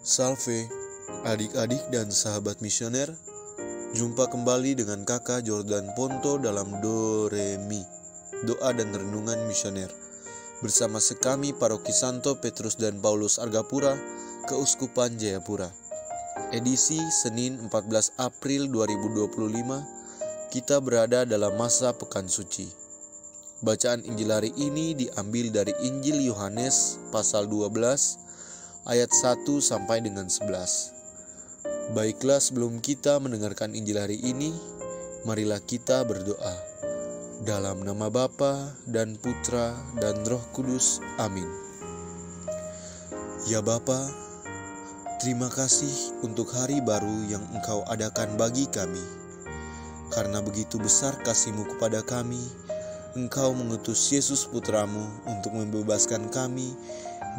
Salve, adik-adik dan sahabat misioner. Jumpa kembali dengan kakak Jordan Ponto dalam Do Re Mi, doa dan renungan misioner. Bersama sekami Paroki Santo Petrus dan Paulus Argapura, Keuskupan Jayapura. Edisi Senin 14 April 2025, kita berada dalam masa Pekan Suci. Bacaan Injil hari ini diambil dari Injil Yohanes pasal 12 ayat 1 sampai dengan 11. Baiklah, sebelum kita mendengarkan Injil hari ini, marilah kita berdoa. Dalam nama Bapa dan Putra dan Roh Kudus. Amin. Ya Bapa, terima kasih untuk hari baru yang Engkau adakan bagi kami. Karena begitu besar kasih-Mu kepada kami, Engkau mengutus Yesus Putramu untuk membebaskan kami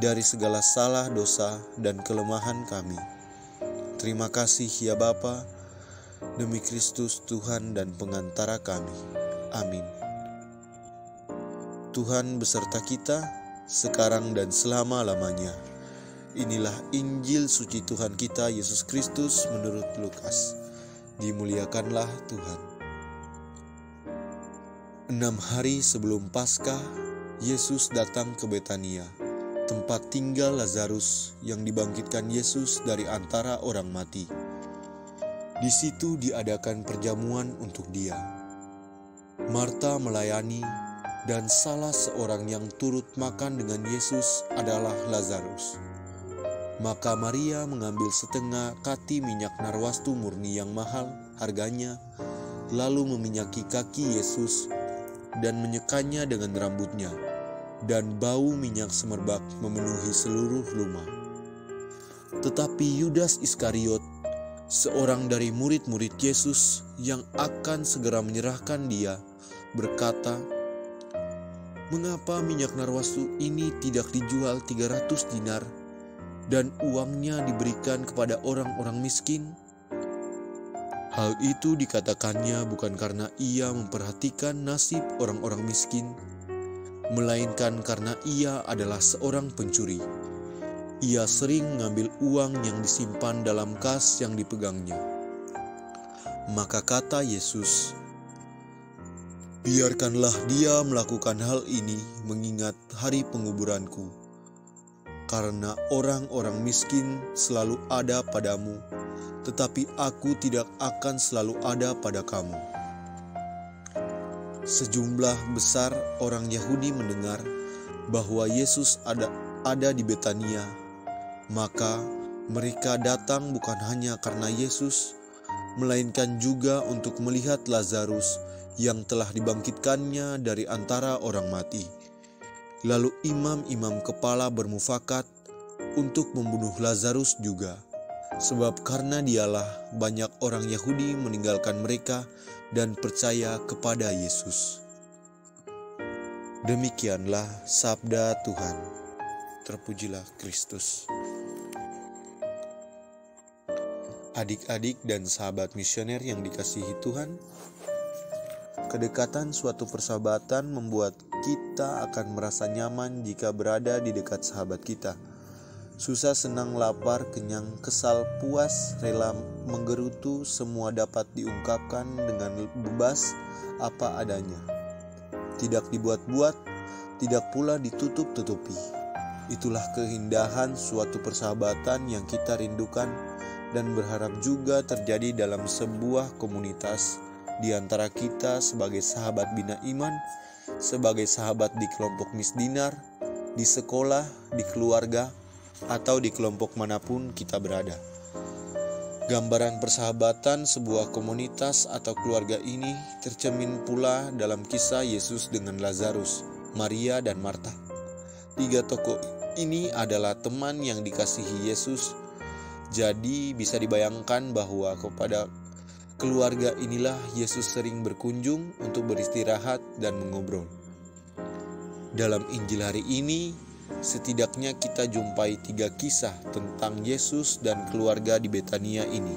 dari segala salah, dosa, dan kelemahan kami. Terima kasih ya Bapa, demi Kristus Tuhan dan pengantara kami. Amin. Tuhan beserta kita, sekarang dan selama-lamanya. Inilah Injil suci Tuhan kita Yesus Kristus menurut Lukas. Dimuliakanlah Tuhan. 6 hari sebelum Paskah, Yesus datang ke Betania, tempat tinggal Lazarus yang dibangkitkan Yesus dari antara orang mati. Di situ diadakan perjamuan untuk dia. Marta melayani, dan salah seorang yang turut makan dengan Yesus adalah Lazarus. Maka Maria mengambil setengah kati minyak narwastu murni yang mahal harganya, lalu meminyaki kaki Yesus dan menyekanya dengan rambutnya. Dan bau minyak semerbak memenuhi seluruh rumah. Tetapi Yudas Iskariot, seorang dari murid-murid Yesus yang akan segera menyerahkan dia, berkata, "Mengapa minyak narwastu ini tidak dijual 300 dinar dan uangnya diberikan kepada orang-orang miskin?" Hal itu dikatakannya bukan karena ia memperhatikan nasib orang-orang miskin, melainkan karena ia adalah seorang pencuri. Ia sering mengambil uang yang disimpan dalam kas yang dipegangnya. Maka kata Yesus, "Biarkanlah dia melakukan hal ini mengingat hari penguburanku. Karena orang-orang miskin selalu ada padamu, tetapi aku tidak akan selalu ada pada kamu." Sejumlah besar orang Yahudi mendengar bahwa Yesus ada di Betania. Maka mereka datang bukan hanya karena Yesus, melainkan juga untuk melihat Lazarus yang telah dibangkitkannya dari antara orang mati. Lalu imam-imam kepala bermufakat untuk membunuh Lazarus juga, sebab karena dialah banyak orang Yahudi meninggalkan mereka dan percaya kepada Yesus. Demikianlah sabda Tuhan. Terpujilah Kristus. Adik-adik dan sahabat misioner yang dikasihi Tuhan, kedekatan suatu persahabatan membuat kita akan merasa nyaman jika berada di dekat sahabat kita. Susah, senang, lapar, kenyang, kesal, puas, rela, menggerutu, semua dapat diungkapkan dengan bebas apa adanya. Tidak dibuat-buat, tidak pula ditutup-tutupi. Itulah keindahan suatu persahabatan yang kita rindukan dan berharap juga terjadi dalam sebuah komunitas di antara kita sebagai sahabat bina iman, sebagai sahabat di kelompok misdinar, di sekolah, di keluarga, atau di kelompok manapun kita berada. Gambaran persahabatan sebuah komunitas atau keluarga ini tercermin pula dalam kisah Yesus dengan Lazarus, Maria, dan Marta. 3 tokoh ini adalah teman yang dikasihi Yesus. Jadi bisa dibayangkan bahwa kepada keluarga inilah Yesus sering berkunjung untuk beristirahat dan mengobrol. Dalam Injil hari ini, setidaknya kita jumpai 3 kisah tentang Yesus dan keluarga di Betania ini.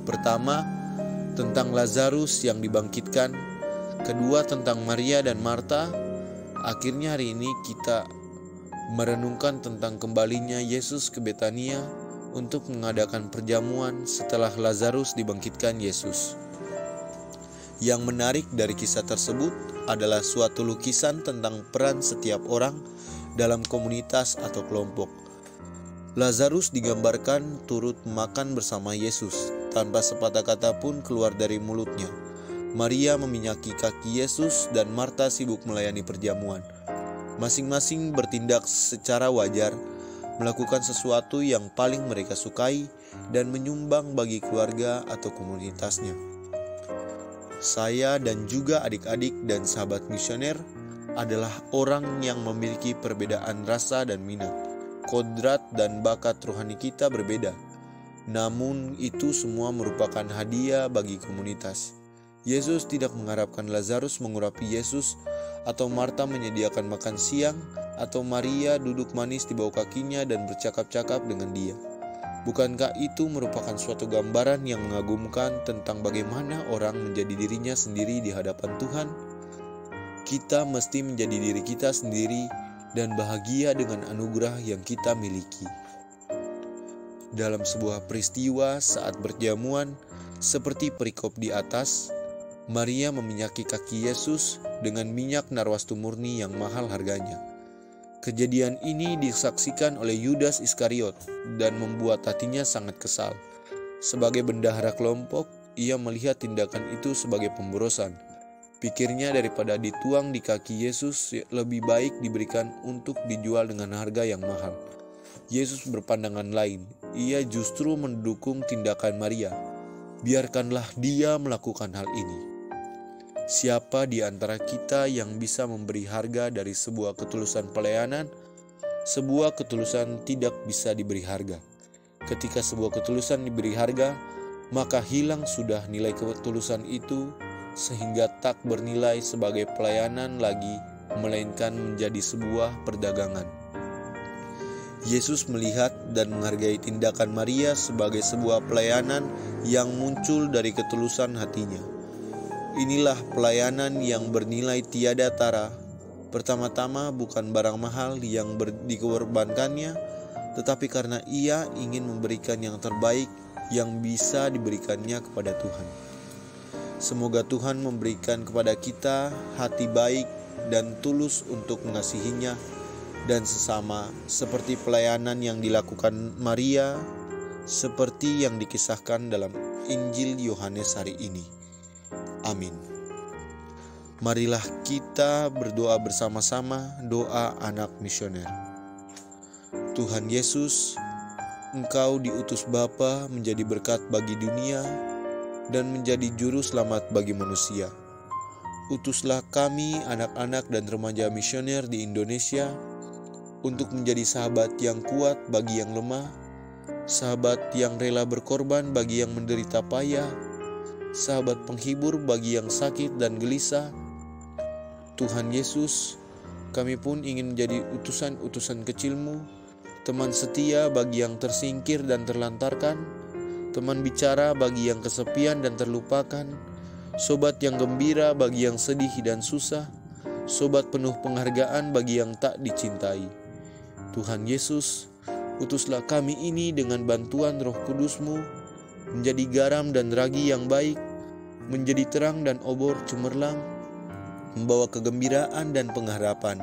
Pertama, tentang Lazarus yang dibangkitkan. Kedua, tentang Maria dan Marta. Akhirnya hari ini kita merenungkan tentang kembalinya Yesus ke Betania untuk mengadakan perjamuan setelah Lazarus dibangkitkan Yesus. Yang menarik dari kisah tersebut adalah suatu lukisan tentang peran setiap orang dalam komunitas atau kelompok. Lazarus digambarkan turut makan bersama Yesus tanpa sepatah kata pun keluar dari mulutnya. Maria meminyaki kaki Yesus dan Marta sibuk melayani perjamuan. Masing-masing bertindak secara wajar, melakukan sesuatu yang paling mereka sukai dan menyumbang bagi keluarga atau komunitasnya. Saya dan juga adik-adik dan sahabat misioner adalah orang yang memiliki perbedaan rasa dan minat. Kodrat dan bakat rohani kita berbeda. Namun itu semua merupakan hadiah bagi komunitas. Yesus tidak mengharapkan Lazarus mengurapi Yesus, atau Marta menyediakan makan siang, atau Maria duduk manis di bawah kakinya dan bercakap-cakap dengan dia. Bukankah itu merupakan suatu gambaran yang mengagumkan tentang bagaimana orang menjadi dirinya sendiri di hadapan Tuhan? Kita mesti menjadi diri kita sendiri dan bahagia dengan anugerah yang kita miliki. Dalam sebuah peristiwa saat berjamuan, seperti perikop di atas, Maria meminyaki kaki Yesus dengan minyak narwastu murni yang mahal harganya. Kejadian ini disaksikan oleh Yudas Iskariot dan membuat hatinya sangat kesal. Sebagai bendahara kelompok, ia melihat tindakan itu sebagai pemborosan. Pikirnya daripada dituang di kaki Yesus, lebih baik diberikan untuk dijual dengan harga yang mahal. Yesus berpandangan lain. Ia justru mendukung tindakan Maria. Biarkanlah dia melakukan hal ini. Siapa di antara kita yang bisa memberi harga dari sebuah ketulusan pelayanan? Sebuah ketulusan tidak bisa diberi harga. Ketika sebuah ketulusan diberi harga, maka hilang sudah nilai ketulusan itu, sehingga tak bernilai sebagai pelayanan lagi, melainkan menjadi sebuah perdagangan. Yesus melihat dan menghargai tindakan Maria sebagai sebuah pelayanan yang muncul dari ketulusan hatinya. Inilah pelayanan yang bernilai tiada tara. Pertama-tama bukan barang mahal yang dikorbankannya, tetapi karena ia ingin memberikan yang terbaik yang bisa diberikannya kepada Tuhan. Semoga Tuhan memberikan kepada kita hati baik dan tulus untuk mengasihinya dan sesama, seperti pelayanan yang dilakukan Maria, seperti yang dikisahkan dalam Injil Yohanes hari ini. Amin. Marilah kita berdoa bersama-sama doa anak misioner. Tuhan Yesus, Engkau diutus Bapa menjadi berkat bagi dunia dan menjadi juru selamat bagi manusia. Utuslah kami anak-anak dan remaja misioner di Indonesia untuk menjadi sahabat yang kuat bagi yang lemah, sahabat yang rela berkorban bagi yang menderita payah, sahabat penghibur bagi yang sakit dan gelisah. Tuhan Yesus, kami pun ingin menjadi utusan-utusan kecil-Mu, teman setia bagi yang tersingkir dan terlantarkan, teman bicara bagi yang kesepian dan terlupakan, sobat yang gembira bagi yang sedih dan susah, sobat penuh penghargaan bagi yang tak dicintai. Tuhan Yesus, utuslah kami ini dengan bantuan Roh Kudus-Mu, menjadi garam dan ragi yang baik, menjadi terang dan obor cemerlang, membawa kegembiraan dan pengharapan.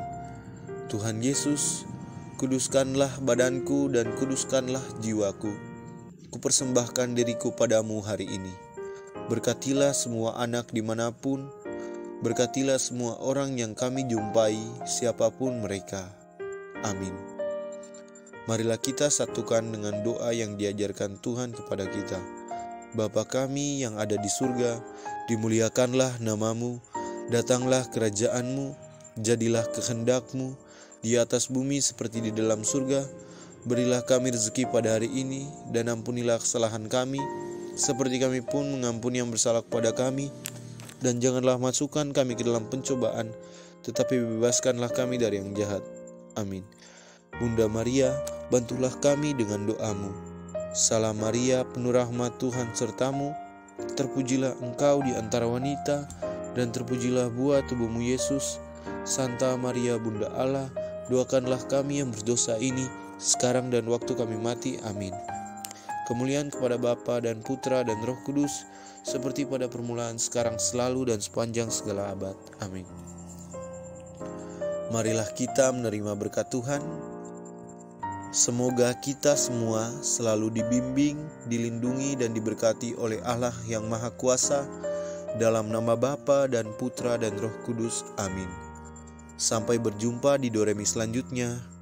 Tuhan Yesus, kuduskanlah badanku dan kuduskanlah jiwaku. Kupersembahkan diriku padamu hari ini. Berkatilah semua anak dimanapun, berkatilah semua orang yang kami jumpai, siapapun mereka. Amin. Marilah kita satukan dengan doa yang diajarkan Tuhan kepada kita. Bapa kami yang ada di surga, dimuliakanlah nama-Mu, datanglah kerajaan-Mu, jadilah kehendak-Mu di atas bumi seperti di dalam surga. Berilah kami rezeki pada hari ini, dan ampunilah kesalahan kami, seperti kami pun mengampuni yang bersalah kepada kami. Dan janganlah masukkan kami ke dalam pencobaan, tetapi bebaskanlah kami dari yang jahat. Amin. Bunda Maria, bantulah kami dengan doa-Mu. Salam Maria, penuh rahmat Tuhan serta-Mu. Terpujilah Engkau di antara wanita, dan terpujilah buah tubuh-Mu Yesus. Santa Maria Bunda Allah, doakanlah kami yang berdosa ini, sekarang dan waktu kami mati. Amin. Kemuliaan kepada Bapa dan Putra dan Roh Kudus, seperti pada permulaan, sekarang, selalu, dan sepanjang segala abad. Amin. Marilah kita menerima berkat Tuhan. Semoga kita semua selalu dibimbing, dilindungi, dan diberkati oleh Allah yang Maha Kuasa, dalam nama Bapa dan Putra dan Roh Kudus. Amin. Sampai berjumpa di Doremi selanjutnya.